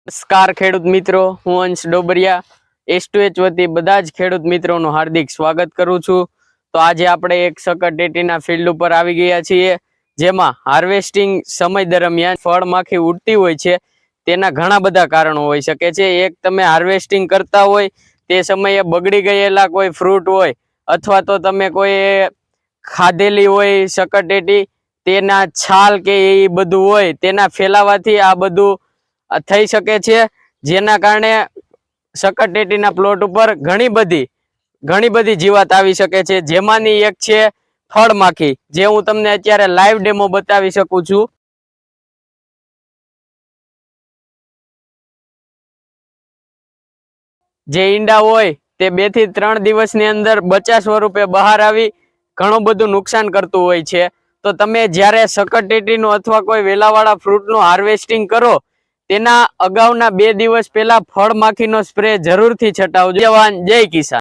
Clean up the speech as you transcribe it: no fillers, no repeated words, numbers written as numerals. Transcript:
નમસ્કાર ખેડૂત મિત્રો, હું અંશ ડોબરિયા S2H વતી બધા જ ખેડૂત મિત્રોનું હાર્દિક સ્વાગત કરું છું। તો આજે આપણે એક સકરટેટીના ફિલ્ડ ઉપર આવી ગયા છીએ, જેમાં હાર્વેસ્ટિંગ સમય દરમિયાન ફળમાખી ઉડતી હોય છે તેના ઘણા બધા કારણો હોઈ શકે છે। એક, તમે હાર્વેસ્ટિંગ કરતા હોય તે સમયે બગડી ગયેલા કોઈ ફ્રૂટ હોય અથવા તો તમે કોઈ ખાધેલી હોય સકરટેટી, તેના છાલ કે એ બધું હોય તેના ફેલાવાથી આ બધું થઈ શકે છે, જેના કારણે સકરટેટીના પ્લોટ ઉપર ઘણી બધી જીવાત આવી શકે છે। જેમાંની એક છે ફળમાખી, જે હું તમને અત્યારે લાઈવ ડેમો બતાવી શકું છું। જે ઈંડા હોય તે 2 થી 3 દિવસની અંદર બચ્ચા સ્વરૂપે બહાર આવી ઘણું બધું નુકસાન કરતું હોય છે। તો તમે જ્યારે સકરટેટીનું અથવા કોઈ વેલાવાળા ફ્રૂટનું હાર્વેસ્ટિંગ કરો તેના અગાઉના 2 દિવસ પહેલા ફળમાખીનો સ્પ્રે જરૂરથી છટાવજો। જય કિસાન।